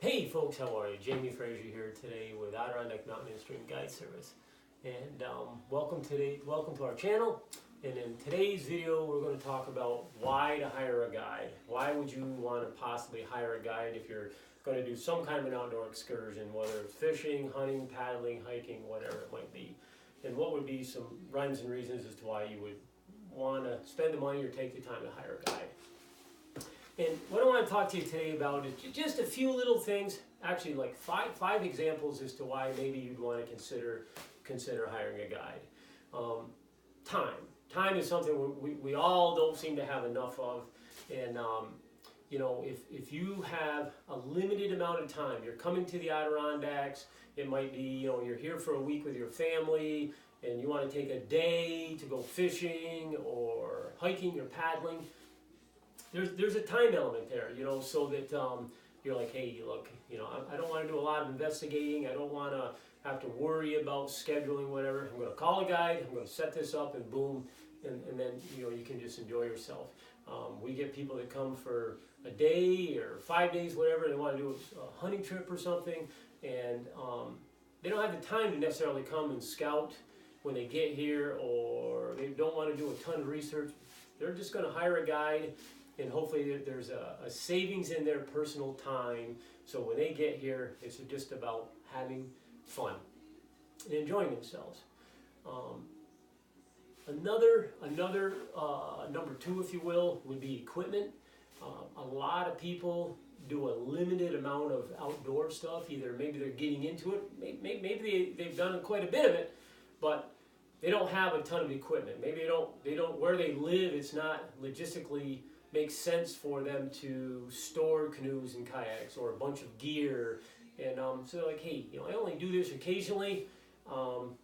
Hey folks, how are you? Jamie Frazier here today with Adirondacks Mountain and Stream Guide Service. And welcome to our channel. And in today's video, we're going to talk about why to hire a guide. Why would you want to possibly hire a guide if you're going to do some kind of an outdoor excursion, whether it's fishing, hunting, paddling, hiking, whatever it might be. And what would be some rhymes and reasons as to why you would want to spend the money or take the time to hire a guide. And what I want to talk to you today about is just a few little things, actually like five examples as to why maybe you'd want to consider hiring a guide. Time is something we all don't seem to have enough of. And you know, if you have a limited amount of time, you're coming to the Adirondacks, it might be, you know, you're here for a week with your family and you want to take a day to go fishing or hiking or paddling. There's a time element there, you know, so that you're like, hey, look, you know, I don't want to do a lot of investigating. I don't want to have to worry about scheduling, whatever. I'm going to call a guide. I'm going to set this up, and boom, and then, you know, you can just enjoy yourself. We get people that come for a day or 5 days, whatever. They want to do a hunting trip or something, and they don't have the time to necessarily come and scout when they get here, or they don't want to do a ton of research. They're just going to hire a guide. And hopefully there's a savings in their personal time. So when they get here, it's just about having fun and enjoying themselves. Another number two, if you will, would be equipment. A lot of people do a limited amount of outdoor stuff. Either maybe they're getting into it, maybe they've done quite a bit of it, but they don't have a ton of equipment. Maybe they don't where they live, it's not logistically makes sense for them to store canoes and kayaks or a bunch of gear, and so they're like, hey, you know, I only do this occasionally. I'm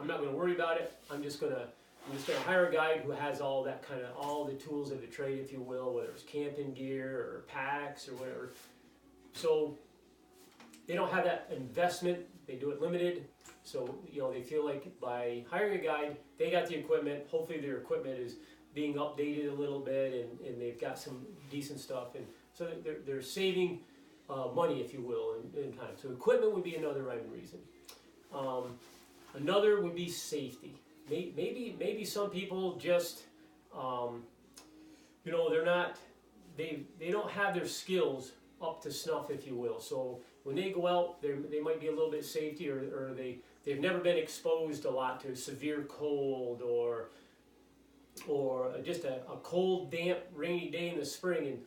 not going to worry about it. I'm just gonna hire a guide who has all the tools of the trade, if you will, whether it's camping gear or packs or whatever. So they don't have that investment. They do it limited. So, you know, they feel like by hiring a guide, they got the equipment. Hopefully their equipment is being updated a little bit, and they've got some decent stuff, and so they're saving money, if you will, in time. So equipment would be another rhyme and reason. Another would be safety. Maybe some people just you know, they don't have their skills up to snuff, if you will. So when they go out, they might be a little bit safety, or they've never been exposed a lot to severe cold or just a cold, damp, rainy day in the spring,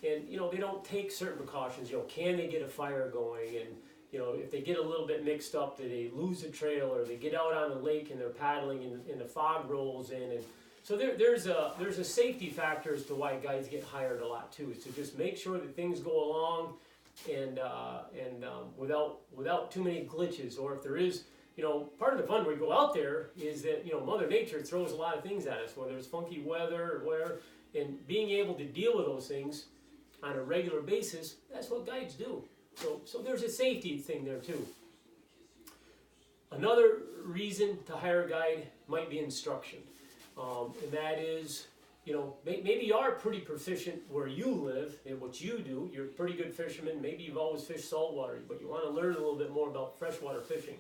and you know, they don't take certain precautions. You know, can they get a fire going? And you know, if they get a little bit mixed up, that they lose the trail, or they get out on the lake and they're paddling and the fog rolls in, and so there's a safety factor as to why guides get hired a lot too, is to just make sure that things go along and without too many glitches, or if there is. You know, part of the fun when we go out there is that, you know, Mother Nature throws a lot of things at us, whether it's funky weather or whatever, and being able to deal with those things on a regular basis, that's what guides do. So there's a safety thing there too. Another reason to hire a guide might be instruction, and that is, you know, maybe you are pretty proficient where you live in what you do. You're a pretty good fisherman. Maybe you've always fished saltwater, but you want to learn a little bit more about freshwater fishing.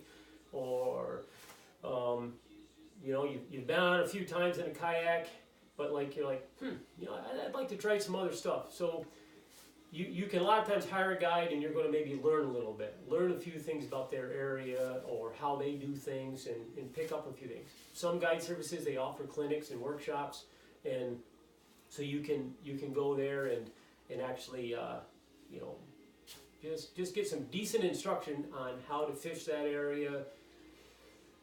Or, you know, you've been on a few times in a kayak, but like you're like, you know, I'd like to try some other stuff. So you can a lot of times hire a guide, and you're going to maybe learn a little bit, learn a few things about their area or how they do things, and pick up a few things. Some guide services, they offer clinics and workshops, and so you can go there and actually, you know, just get some decent instruction on how to fish that area.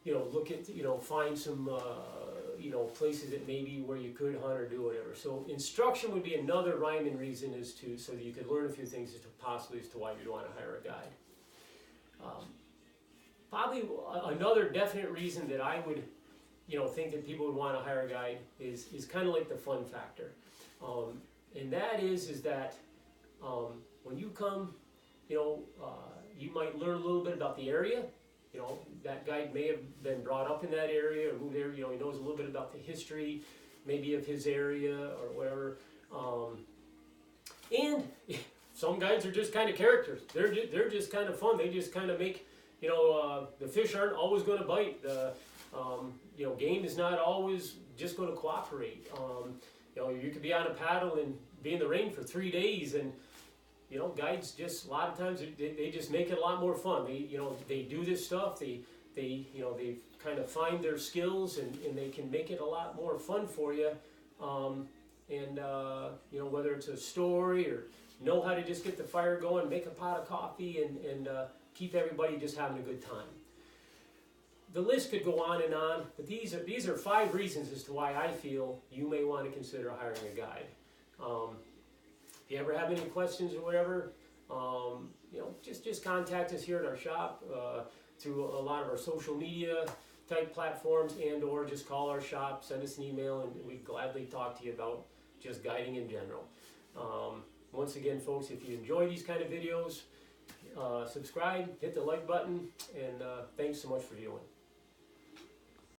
You know, look at, you know, find some, you know, places that maybe where you could hunt or do whatever. So instruction would be another rhyme and reason so that you could learn a few things as to why you'd want to hire a guide. Probably another definite reason that I would, you know, think that people would want to hire a guide is kind of like the fun factor. And that is that when you come, you know, you might learn a little bit about the area. You know, that guide may have been brought up in that area or moved there. You know, he knows a little bit about the history, maybe of his area or whatever. And some guides are just kind of characters. They're just kind of fun. They just kind of make, you know, the fish aren't always going to bite. The you know, game is not always just going to cooperate. You know, you could be on a paddle and be in the rain for 3 days, and you know, guides just a lot of times they just make it a lot more fun. You know, they do this stuff. They you know, they kind of find their skills, and they can make it a lot more fun for you. You know, whether it's a story or know how to just get the fire going, make a pot of coffee, and keep everybody just having a good time. The list could go on, but these are 5 reasons as to why I feel you may want to consider hiring a guide. If you ever have any questions or whatever, you know, just contact us here at our shop through a lot of our social media type platforms, or just call our shop, send us an email, and we'd gladly talk to you about just guiding in general. Once again, folks, if you enjoy these kind of videos, subscribe, hit the like button, and thanks so much for viewing.